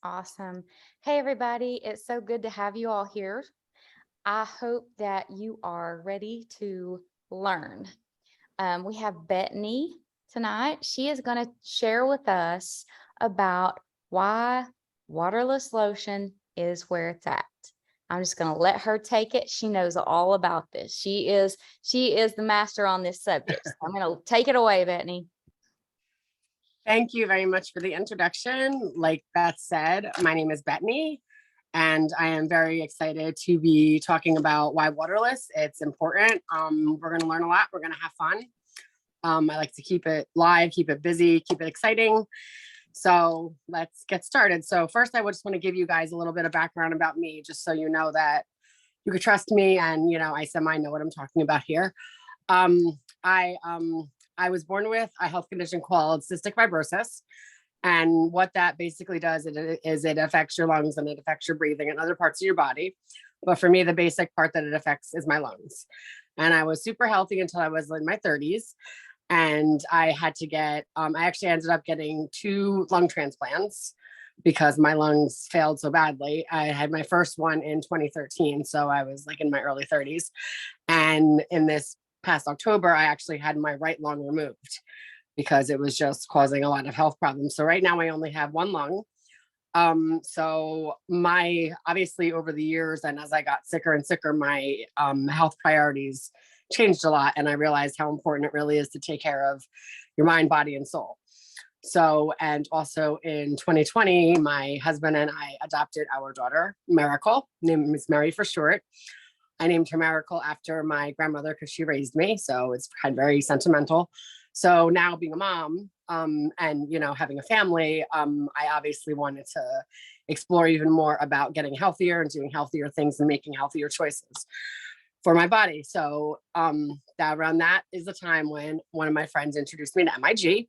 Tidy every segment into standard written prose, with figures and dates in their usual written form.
Awesome. Hey, everybody. It's so good to have you all here. I hope that you are ready to learn. We have Betony tonight. She is going to share with us about why waterless lotion is where it's at. I'm just going to let her take it. She knows all about this. She is the master on this subject. So I'm going to take it away, Betony. Thank you very much for the introduction. Like Beth said, my name is Betony, and I am very excited to be talking about why waterless. It's important. We're going to learn a lot. We're going to have fun. I like to keep it live, keep it busy, keep it exciting. So let's get started. So first, I just want to give you guys a little bit of background about me, just so you know that you could trust me, and I semi know what I'm talking about here. Um, I I was born with a health condition called cystic fibrosis. And what that basically does is it affects your lungs and it affects your breathing and other parts of your body. But for me, the basic part that it affects is my lungs. And I was super healthy until I was in my 30s. And I had to get, I actually ended up getting 2 lung transplants because my lungs failed so badly. I had my first one in 2013. So I was like in my early 30s. And in this past October, I actually had my right lung removed because it was just causing a lot of health problems. So right now I only have 1 lung. So my obviously over the years and as I got sicker and sicker, my health priorities changed a lot. And I realized how important it really is to take care of your mind, body, and soul. So, and also in 2020, my husband and I adopted our daughter, Miracle, named Miss Mary for short. I named her Miracle after my grandmother because she raised me. So it's kind of very sentimental. So now being a mom and, having a family, I obviously wanted to explore even more about getting healthier and doing healthier things and making healthier choices for my body. So around that is the time when one of my friends introduced me to MIG.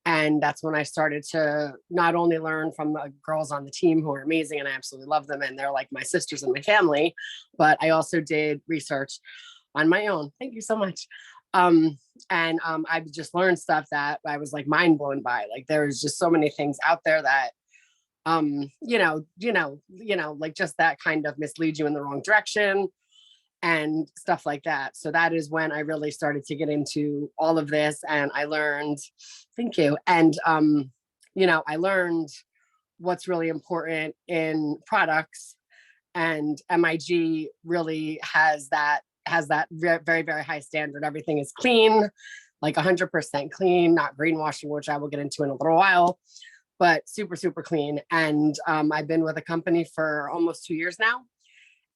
And that's when I started to not only learn from the girls on the team who are amazing and I absolutely love them and they're like my sisters and my family, but I also did research on my own. Thank you so much. I just learned stuff that I was like mind blown by. Like there's just so many things out there that like just that kind of mislead you in the wrong direction and stuff like that. So that is when I really started to get into all of this and I learned, thank you. And I learned what's really important in products, and MIG really has that very, very high standard. Everything is clean, like 100% clean, not greenwashing, which I will get into in a little while, but super, super clean. And I've been with a company for almost 2 years now.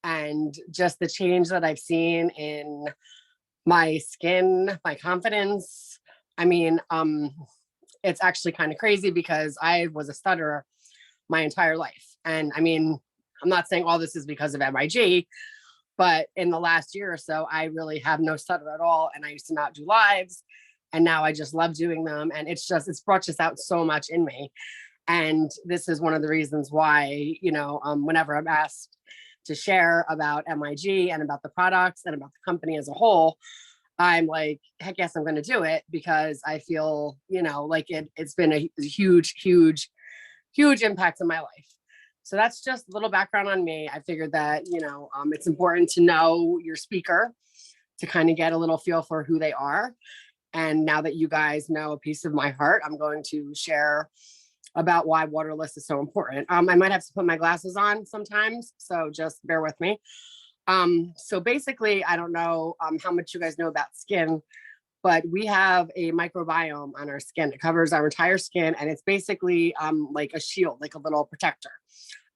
And just the change that I've seen in my skin, my confidence. I mean, it's actually kind of crazy because I was a stutterer my entire life. And I mean, I'm not saying all this is because of MIG, but in the last year or so, I really have no stutter at all. And I used to not do lives. And now I just love doing them. And it's brought just out so much in me. And this is one of the reasons why, whenever I'm asked to share about MIG and about the products and about the company as a whole, I'm like, heck yes, I'm going to do it because I feel, like it's been a huge, huge, huge impact in my life. So that's just a little background on me. I figured that, it's important to know your speaker to kind of get a little feel for who they are. And now that you guys know a piece of my heart, I'm going to share about why waterless is so important. I might have to put my glasses on sometimes, so just bear with me. So basically, I don't know how much you guys know about skin, but we have a microbiome on our skin. It covers our entire skin, and it's basically like a shield, like a little protector,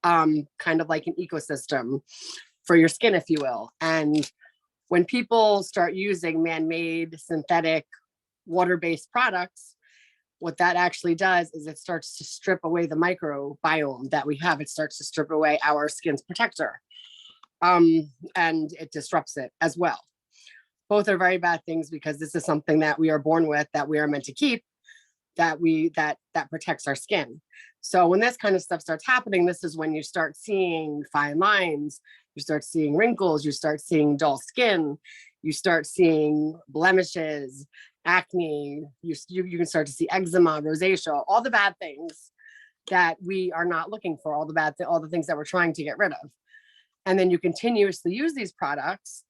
kind of like an ecosystem for your skin, if you will. And when people start using man-made, synthetic, water-based products, what that actually does is it starts to strip away the microbiome that we have. It starts to strip away our skin's protector, and it disrupts it as well. Both are very bad things because this is something that we are born with, that we are meant to keep, that protects our skin. So when this kind of stuff starts happening, this is when you start seeing fine lines, you start seeing wrinkles, you start seeing dull skin, you start seeing blemishes, acne, you can start to see eczema, rosacea, all the bad things that we are not looking for, all the things that we're trying to get rid of. And then you continuously use these products,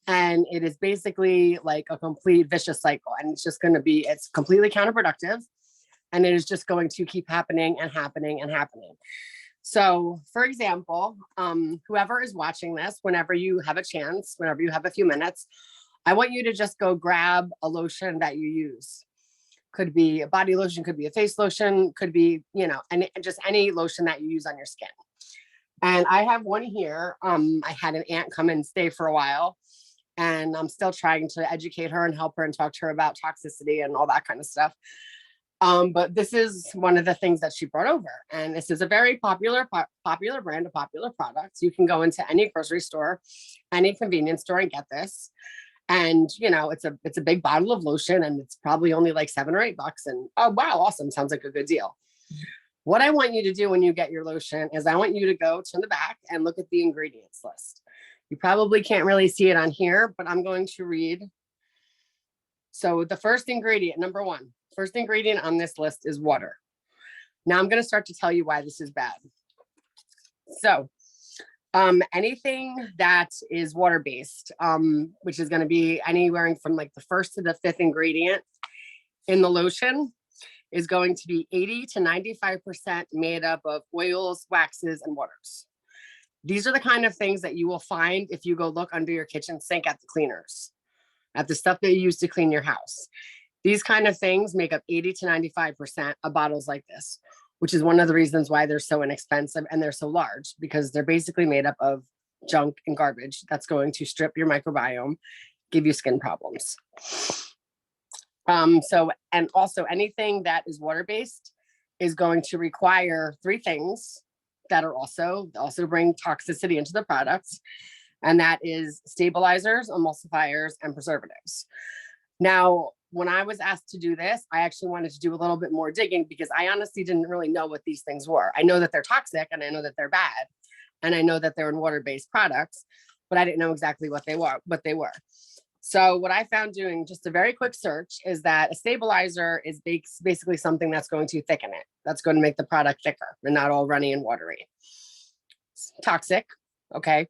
and it is basically like a complete vicious cycle. And it's completely counterproductive. And it is just going to keep happening and happening and happening. So for example, whoever is watching this, whenever you have a chance, whenever you have a few minutes, I want you to just go grab a lotion that you use. Could be a body lotion, could be a face lotion, could be, and just any lotion that you use on your skin. And I have one here. I had an aunt come and stay for a while, and I'm still trying to educate her and help her and talk to her about toxicity and all that kind of stuff. But this is one of the things that she brought over. And this is a very popular brand, a popular product. You can go into any grocery store, any convenience store and get this. And, it's a big bottle of lotion, and it's probably only like $7 or $8. And oh, wow, awesome. Sounds like a good deal. What I want you to do when you get your lotion is I want you to go to the back and look at the ingredients list. You probably can't really see it on here, but I'm going to read. So the first ingredient, number one, first ingredient on this list is water. Now I'm going to start to tell you why this is bad. So anything that is water-based, which is going to be anywhere from like the first to the fifth ingredient in the lotion, is going to be 80 to 95% made up of oils, waxes, and waters. These are the kind of things that you will find if you go look under your kitchen sink at the cleaners, at the stuff that you use to clean your house. These kind of things make up 80 to 95% of bottles like this, which is one of the reasons why they're so inexpensive and they're so large, because they're basically made up of junk and garbage that's going to strip your microbiome, give you skin problems. And also anything that is water-based is going to require three things that are also bring toxicity into the products. And that is stabilizers, emulsifiers, and preservatives. Now, when I was asked to do this, I actually wanted to do a little bit more digging, because I honestly didn't really know what these things were. I know that they're toxic, and I know that they're bad, and I know that they're in water-based products, but I didn't know exactly what they were. So what I found doing just a very quick search is that a stabilizer is basically something that's going to thicken it. That's going to make the product thicker and not all runny and watery. It's toxic, okay?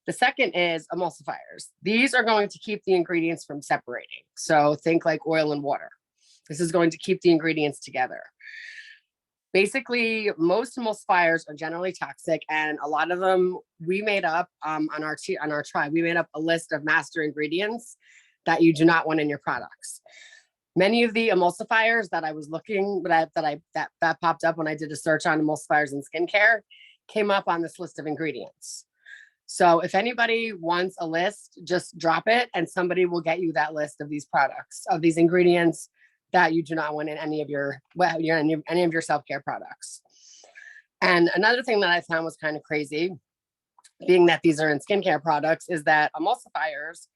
The second is emulsifiers. These are going to keep the ingredients from separating. So think like oil and water. This is going to keep the ingredients together. Basically, most emulsifiers are generally toxic, and a lot of them we made up on our tribe. We made up a list of master ingredients that you do not want in your products. Many of the emulsifiers that I was looking that popped up when I did a search on emulsifiers and skincare came up on this list of ingredients. So if anybody wants a list, just drop it, and somebody will get you that list of these products, of these ingredients that you do not want in any of your self-care products. And another thing that I found was kind of crazy, being that these are in skincare products, is that emulsifiers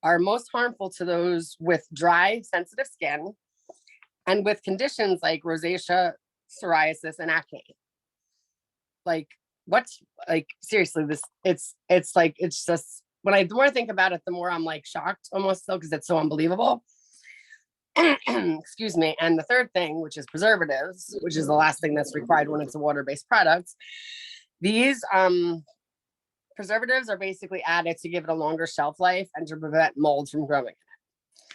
are most harmful to those with dry, sensitive skin and with conditions like rosacea, psoriasis, and acne. Seriously, it's just, the more I think about it, the more I'm like shocked almost, though, because it's so unbelievable. Excuse me. And the third thing, which is preservatives, which is the last thing that's required when it's a water-based product. These preservatives are basically added to give it a longer shelf life and to prevent mold from growing in it.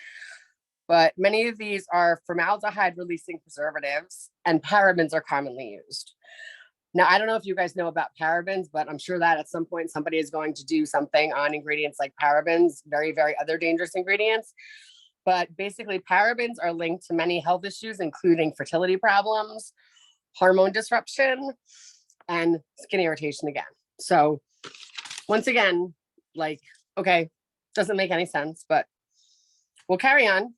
But many of these are formaldehyde releasing preservatives, and parabens are commonly used. Now, I don't know if you guys know about parabens, but I'm sure that at some point somebody is going to do something on ingredients like parabens, very, very other dangerous ingredients. But basically, parabens are linked to many health issues, including fertility problems, hormone disruption, and skin irritation again. So once again, okay, doesn't make any sense, but we'll carry on.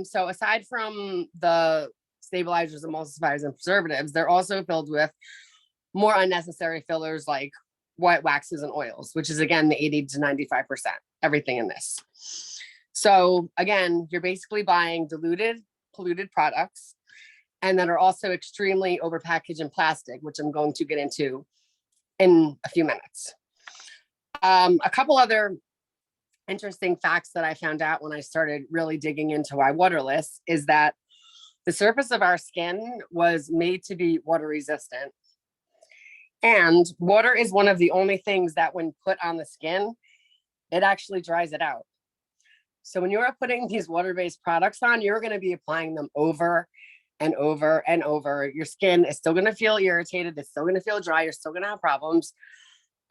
So aside from the stabilizers, emulsifiers, and preservatives, they're also filled with more unnecessary fillers like white waxes and oils, which is, again, the 80 to 95%, everything in this. So again, you're basically buying diluted, polluted products, and that are also extremely overpackaged in plastic, which I'm going to get into in a few minutes. A couple other interesting facts that I found out when I started really digging into why waterless is that The surface of our skin was made to be water resistant. And water is one of the only things that when put on the skin, it actually dries it out. So when you are putting these water-based products on, you're going to be applying them over and over and over. Your skin is still going to feel irritated. It's still going to feel dry. You're still going to have problems.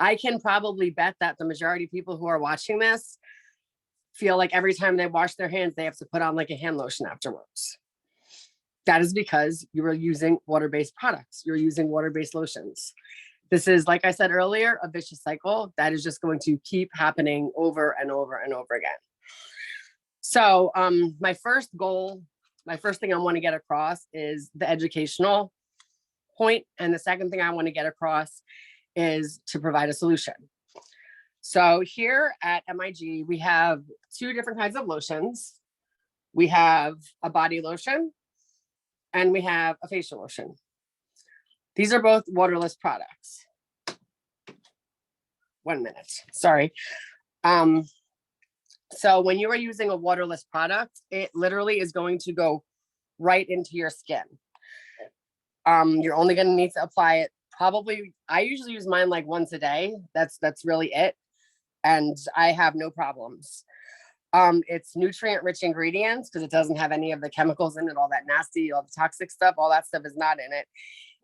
I can probably bet that the majority of people who are watching this feel like every time they wash their hands, they have to put on like a hand lotion afterwards. That is because you are using water-based products. You're using water-based lotions. This is, like I said earlier, a vicious cycle that is just going to keep happening over and over and over again. So my first goal, my first thing I want to get across is the educational point. And the second thing I want to get across is to provide a solution. So here at MIG, we have two different kinds of lotions. We have a body lotion and we have a facial lotion. These are both waterless products. 1 minute, sorry. So when you are using a waterless product, it literally is going to go right into your skin. You're only going to need to apply it probably, I usually use mine like once a day. That's really it. And I have no problems. It's nutrient rich ingredients because it doesn't have any of the chemicals in it, all that nasty, all the toxic stuff, all that stuff is not in it.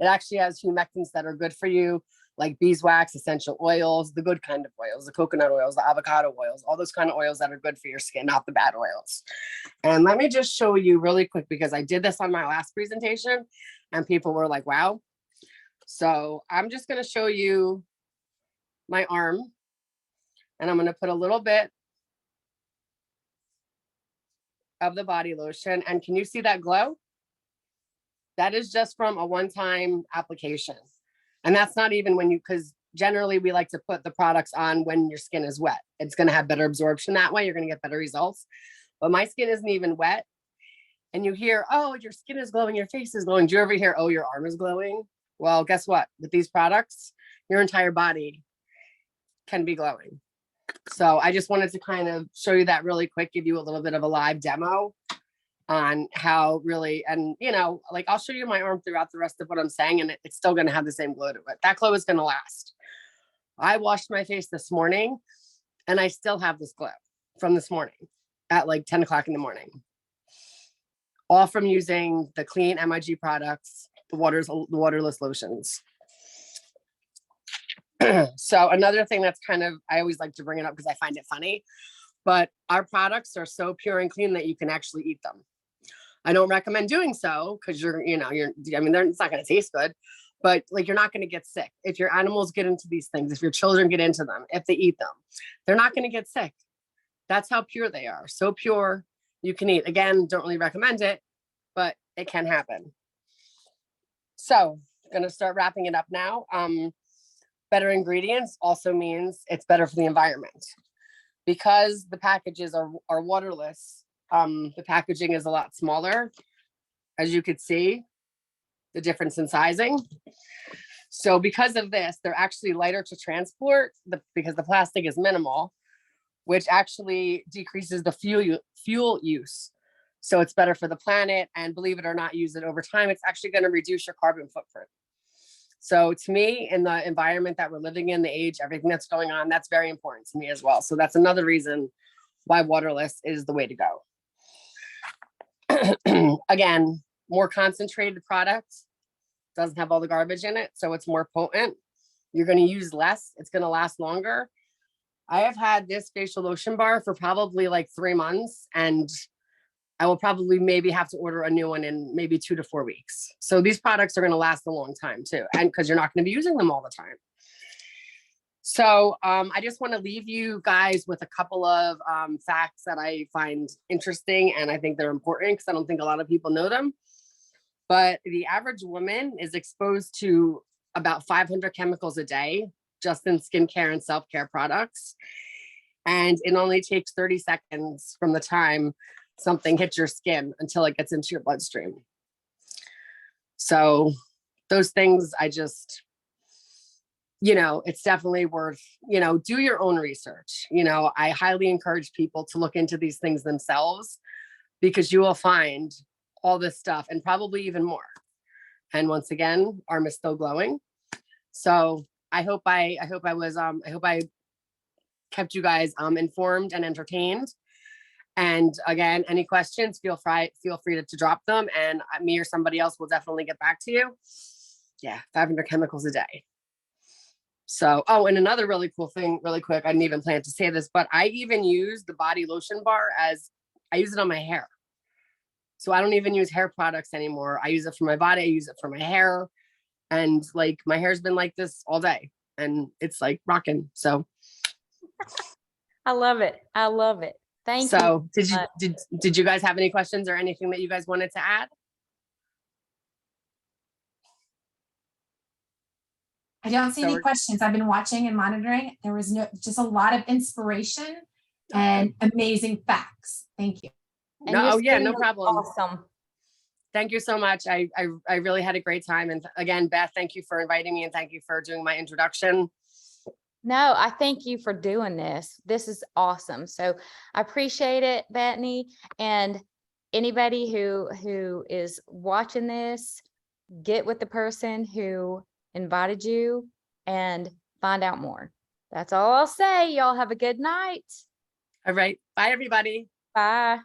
It actually has humectants that are good for you, like beeswax, essential oils, the good kind of oils, the coconut oils, the avocado oils, all those kind of oils that are good for your skin, not the bad oils. And let me just show you really quick, because I did this on my last presentation and people were like, wow. So I'm just going to show you my arm and I'm going to put a little bit of the body lotion. And can you see that glow? That is just from a one-time application. And that's not even when you, because generally we like to put the products on when your skin is wet. It's going to have better absorption that way. You're going to get better results. But my skin isn't even wet. And you hear, oh, your skin is glowing, your face is glowing. Do you ever hear, oh, your arm is glowing? Well, guess what? With these products, your entire body can be glowing. So I just wanted to kind of show you that really quick, give you a little bit of a live demo on how really, and you know, like I'll show you my arm throughout the rest of what I'm saying, and it's still going to have the same glow to it. That glow is going to last. I washed my face this morning and I still have this glow from this morning at like 10 o'clock in the morning, all from using the clean MIG products, the waterless lotions. So another thing that's kind of, I always like to bring it up because I find it funny, but our products are so pure and clean that you can actually eat them. I don't recommend doing so because I mean, it's not going to taste good, but like, you're not going to get sick. If your animals get into these things, if your children get into them, if they eat them, they're not going to get sick. That's how pure they are. So pure you can eat. Again, don't really recommend it, but it can happen. So I'm going to start wrapping it up now. Better ingredients also means it's better for the environment. Because the packages are waterless, the packaging is a lot smaller. As you could see, the difference in sizing. So because of this, they're actually lighter to transport because the plastic is minimal, which actually decreases the fuel use. So it's better for the planet, and believe it or not, use it over time. It's actually going to reduce your carbon footprint. So to me, in the environment that we're living in, the age, everything that's going on, that's very important to me as well. So that's another reason why waterless is the way to go. Again, more concentrated products, doesn't have all the garbage in it, so it's more potent. You're going to use less, it's going to last longer. I have had this facial lotion bar for probably like 3 months, and I will probably maybe have to order a new one in maybe 2 to 4 weeks. So these products are going to last a long time too, and because you're not going to be using them all the time. So I just want to leave you guys with a couple of facts that I find interesting, and I think they're important because I don't think a lot of people know them. But the average woman is exposed to about 500 chemicals a day, just in skincare and self-care products. And it only takes 30 seconds from the time something hits your skin until it gets into your bloodstream. So those things, I just, it's definitely worth, do your own research. I highly encourage people to look into these things themselves, because you will find all this stuff and probably even more. And once again, arm is still glowing. So I hope I kept you guys informed and entertained. And again, any questions, feel free to drop them, and me or somebody else will definitely get back to you. Yeah, 500 chemicals a day. So, oh, and another really cool thing, really quick, I didn't even plan to say this, but I even use the body lotion bar I use it on my hair. So I don't even use hair products anymore. I use it for my body, I use it for my hair. And like, my hair's been like this all day and it's like rocking. So I love it. I love it. Thank you. So did you guys have any questions or anything that you guys wanted to add? I don't see any questions. I've been watching and monitoring. There was just a lot of inspiration and amazing facts. Thank you. No, yeah, no was problem. Awesome. Thank you so much. I really had a great time. And again, Beth, thank you for inviting me and thank you for doing my introduction. No, I thank you for doing this. This is awesome. So I appreciate it, Betony. And anybody who is watching this, get with the person who invited you and find out more. That's all I'll say. Y'all have a good night. All right. Bye, everybody. Bye.